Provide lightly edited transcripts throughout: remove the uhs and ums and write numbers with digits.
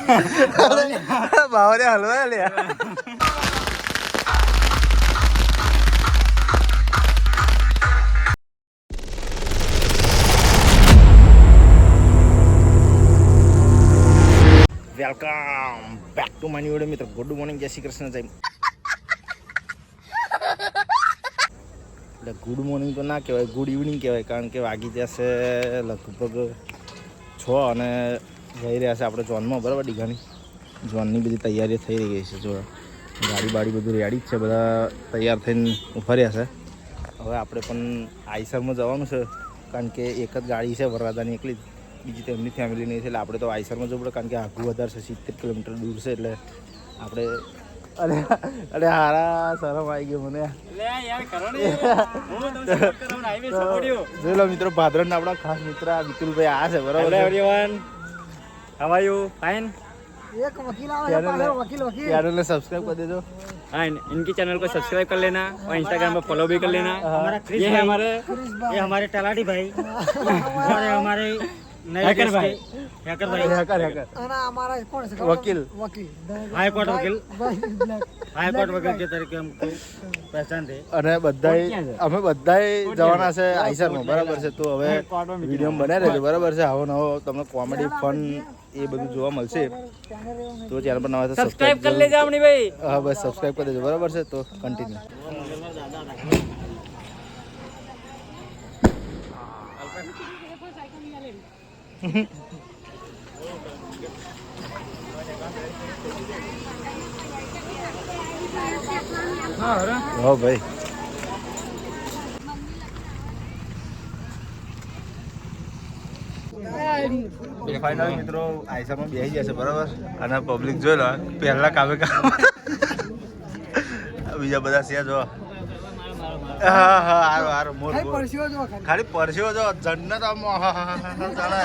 બાવરે હલવા લે welcome back to my new મિત્ર. Good morning, જય શ્રી કૃષ્ણ. જય એટલે ગુડ મોર્નિંગ તો ના કહેવાય, ગુડ ઇવનિંગ કહેવાય, કારણ કે વાગી જશે લગભગ 6 અને જઈ રહ્યા છે આપણે ઝોનમાં. બરાબર, ડીઘાની ઝોનની બધી તૈયારી થઈ રહી છે. જો ગાડી બાડી બધું રેડી જ છે, બધા તૈયાર થઈને ઊભા રહ્યા છે. હવે આપણે પણ આઈસરમાં જવાનું છે, કારણ કે એક જ ગાડી છે વરરાજાની એકલી, બીજી તો એમની ફેમિલી નહીં છે. એટલે આપણે તો આઈસરમાં જવું પડે, કારણ કે આઘું વધારે છે, 70 કિલોમીટર દૂર છે. એટલે આપણે અરે હારા શરમ આવી ગયો મને. જોઈ લો મિત્રો, ભાદરણના આપણા ખાસ મિત્ર વિપુલભાઈ આ છે. બરાબર, everyone how are you fine. एक वकील वकील चैनल ने सब्सक्राइब कर देजो. हाँ, इनकी चैनल को सब्सक्राइब कर लेना और इंस्टाग्राम पे फॉलो भी कर लेना. ये है हमारे तलाटी भाई और हमारे हैकर भाई. हैकर भाई हैकर અને અમારા કોણ છે वकील हाई कोर्ट वकील के तरीके हमको पहचान थे. અને બધાય અમે બધાય જવાના છે આઈસરમાં. બરાબર છે, તો હવે વિડીયો બનાવી રહેજો. બરાબર છે, આવો નવો તમને કોમેડી ફન એ બધું જોવા મળશે. તો ચેનલ પર નવા सब्सक्राइब कर ले जामनी भाई. હા બસ સબસ્ક્રાઈબ કરી દેજો. બરાબર છે, તો કન્ટિન્યુ. હો ભાઈ, ફાઇનલ મિત્રો આઈસામાં બેસી જશે. બરાબર, અને પબ્લિક જોઈ લો પહેલા કામે કામ બીજા બધા છે. જો હા હા હારો હારો મોર ખાલી પરસ્યો જો જન્નત આમ ચાલે.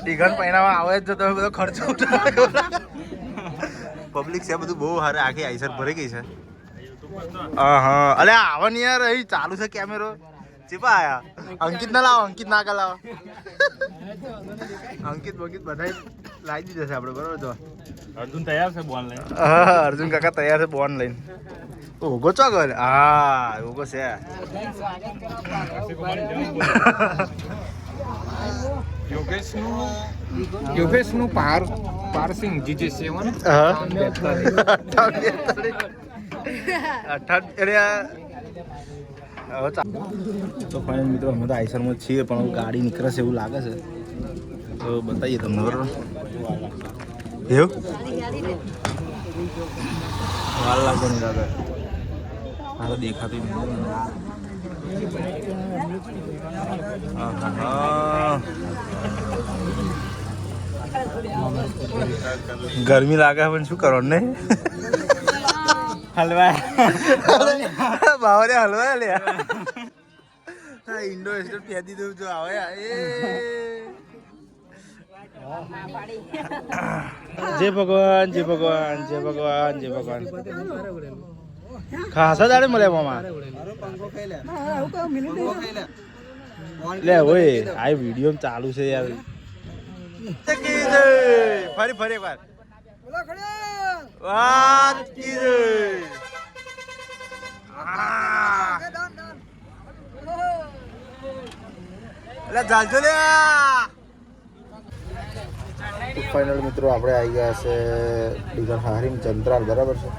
ડીઘન પૈણામાં આવે જ, તમે બધો ખર્ચો ઉઠાવે. પબ્લિક છે બધું બહુ હારે. આખી આઈસર ભરી ગઈ છે. હા અલે આવવાની યાર, અહીં ચાલુ છે કેમેરો. ચીપા આયા અંકિત ના લાવો, અંકિત ના કા લાવો. અંકિત બકિત બધા લાવી દીધા છે આપણે. બરાબર, જો अर्जुन तैयार से बोल रहे હા અર્જુન કાકા તૈયાર છે બોન લઈને. ઓગો ચો ગયો. હા ઓગો છે. યોગેશ નું પારસિંગ GJ7 હા તો ફાઇનલ મિત્રો, અમે તો આઈસરમાં છીએ, પણ ગાડી નીકળે છે એવું લાગે છે, તો બતાવીએ તમને. બરાબર, એવું વાર લાગે નહીં લાગે. હાલ દેખાતું ગરમી લાગે પણ શું કરવાનું નહીં. हलवा બાવરે હલવા લે. ઇન્ડો એસ્ટેટ પહેરી દઉં જો આવે. જય ભગવાન, જય ભગવાન, જય ભગવાન, જય ભગવાન. ખાસા દાડે મળે મામા. લે ઓય આ વિડીયો ચાલુ છે યાર. ફરી ફરી એક વાર વાત કીધું. એટલે ચાલજો લે. ફાઇનલ મિત્રો આપણે આવી ગયા છે ડીગર હારીમ ચંદ્રાલ. બરાબર છે,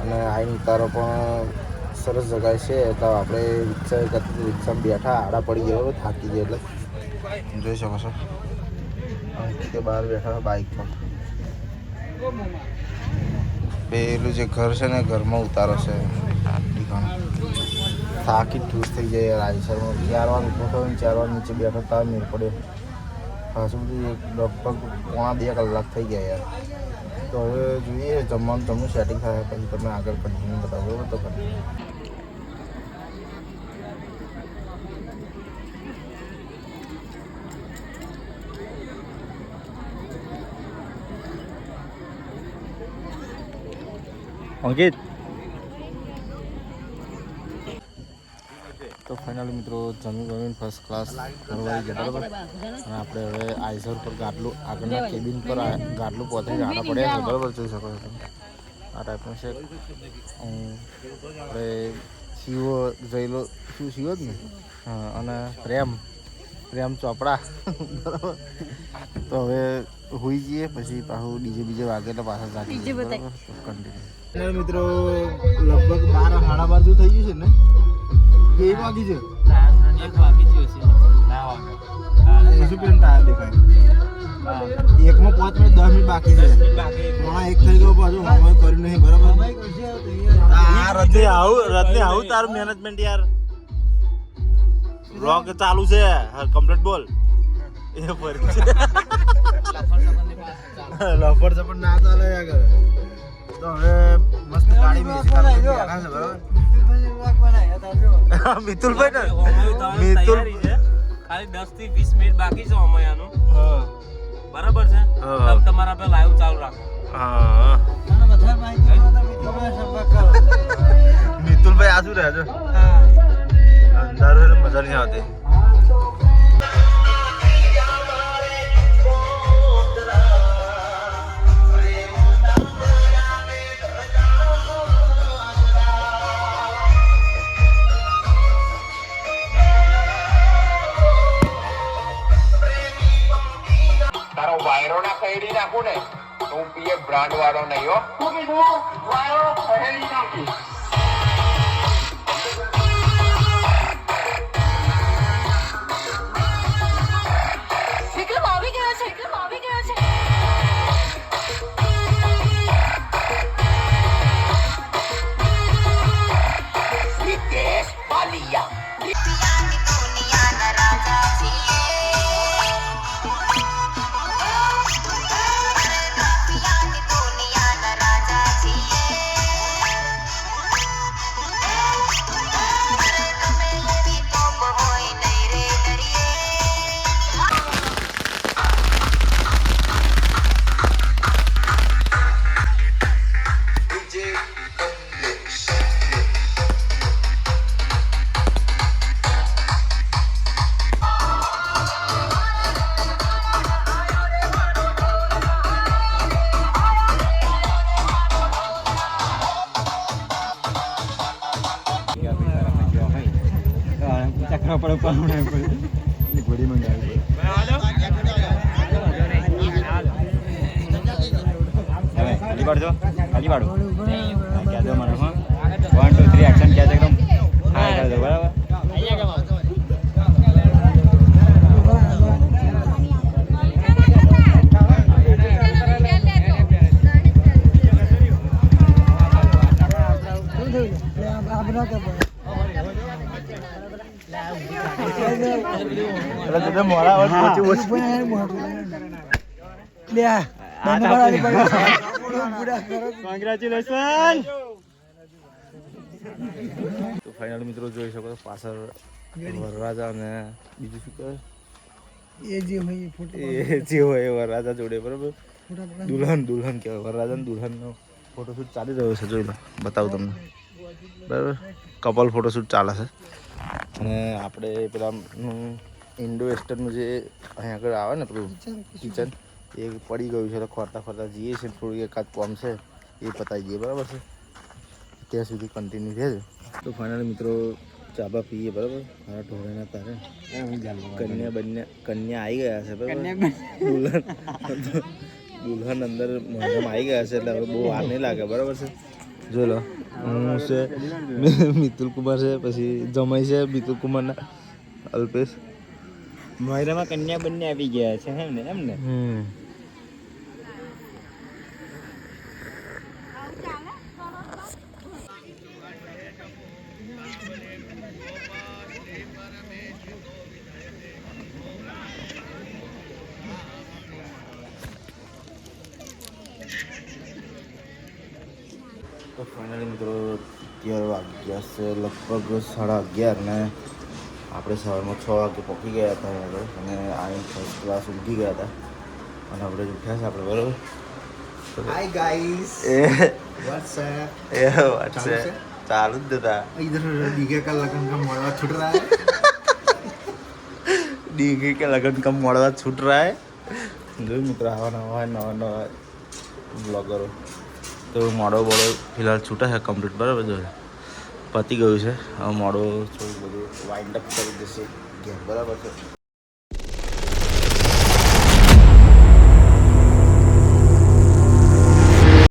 અને આઈન તારો પણ સરસ જગ્યા છે. તો આપણે રિક્ષામાં બેઠા આડા પડી ગયા, થાકી ગયા. એટલે જોઈ શકો છો અંકિતે બહાર બેઠા બાઇક પર. પેલું જે ઘર છે ને, ઘરમાં ઉતારો છે. થાકી ઠૂસ થઈ જાય રાઈસરમાં. 4 વાર ઉભો થયો ને 4 વાર નીચે બેઠો તાર મેળ પડ્યો. ખાસું બધું લગભગ 1.5 કલાક થઈ ગયા યાર. તો હવે જોઈએ જમવાનું સેટિંગ થાય પછી તમે આગળ કન્ટિન્યુ બતાવો. બરાબર, તો કન્ટિન્યુ. અંકિત તો ફાઇનલી મિત્રો જમીન ફર્સ્ટ ક્લાસ ફરવા ગયા બરાબર. અને આપણે હવે આઈસર પર ગાટલું આગળના કેબિન પર ગાટલું પોતરી આડા પડ્યા છે બરાબર. જોઈ શકો છો તમે આ ટાઈપનું છે. આપણે શિવો જઈલો શું શિવો જ ને હા. અને પ્રેમ ચોપડા બરાબર. તો હવે હોઈ જઈએ પછી પાછું બીજે વાગે એટલે પાછા જાગી જઈએ બરાબર. કન્ટિન્યુ મિત્રો લગભગ 12 સાડા 12 જેવું થઈ ગયું છે ને. 1 વાગી છે. 1 વાગી ગયો છે. ના વાગે. શું પેન ટાયર દેખાય. એકમાં 5 મિનિટ 10 મિનિટ બાકી છે. મોણા 1 થઈ ગયો પાછું હોમવર્ક કર્યું નહીં બરાબર. આ રજને આવું તારું મેનેજમેન્ટ યાર. રોક ચાલુ છે કમ્પ્લીટ બોલ એ ફરી છે. લફડ ઝપડ ના ચાલે આગળ. તો હવે મસ્ત ગાડી બેસી કાઢી બેઠા છે બરાબર. મિતુલભાઈ ને મિતુલ ખાલી 10 થી 20 મિનિટ બાકી છે અમાયાનું. બરાબર છે. તબ તમારા પે લાઈવ ચાલુ રાખો. હા મિતુલભાઈ આજુ રહે છે. અંધારું એટલે મજા નહીં આવતી. તારો વાયરો ના ખરીદી નાખું ને તો હું પીએ બ્રાન્ડ વાળો નહીં હો. શું કીધું? વાયરો ખરીદી નાખી. ઘોડી મંગાવી ખાલી પાડજો ખાલી પાડો ક્યાં દો મને હા 1 2 3 એક્શન ક્યાં છે એકદમ હા કરી દો બરાબર. કોંગ્રેચ્યુલેશન. તો ફાઇનલ મિત્રો જોઈ શકો છો પાછળ વરરાજા અને બીજું શું કહે જે હોય વરરાજા જોડે બરાબર. દુલ્હન કહેવાય વરરાજા દુલ્હનનો ફોટોશૂટ ચાલી રહ્યો છે. જોઈ લો બતાવું તમને બરાબર. કપલ ફોટોશૂટ ચાલે છે. અને આપણે પેલાનું ઇન્ડો વેસ્ટર્નનું જે અહીંયા આગળ આવે ને પેલું કિચન એ પડી ગયું છે. એટલે ખોરતા જઈએ છીએ થોડું એકાદ કોમ છે એ પતાવી દઈએ બરાબર છે. ત્યાં સુધી કન્ટિન્યુ રહે છે. તો ફાઇનલી મિત્રો ચાબા પીએ બરાબર. મારા ઢોળાના તારે કન્યા આવી ગયા છે બરાબર. દુલ્હન અંદર મોઢામાં આવી ગયા છે એટલે હવે બહુ વાર નહીં લાગે બરાબર છે. જોઈ લો હું છે મિતુલ કુમાર છે પછી જમાઈ છે મિતુલ કુમારના અલ્પેશ. મોયરામાં કન્યા બંને આવી ગયા છે એમ ને. તો ફાઇનલી મિત્રો 11 વાગ્યા છે લગભગ 11:30 ને આપણે સવારમાં 6 વાગે પહોંચી ગયા હતા આગળ. અને આવીને ફર્સ્ટ ક્લાસ ઊંઘી ગયા હતા અને આપણે ઉઠ્યા છે આપણે બરાબર. हाय गाइस व्हाट्सएप चालू જ હતા. इधर डीके का लगन का मौला छूट रहा है ડીગી કે લગન કમ મળવા છૂટ રહા હે જો મિત્રો આવા નવા બ્લોગરો તો મોડો ફિલહાલ છૂટા છે કમ્પ્લીટ બરાબર જો પતી ગયું છે હવે મોડો થોડું બધું વાઇન્ડ અપ કરી દેશે ઘેર બરાબર છે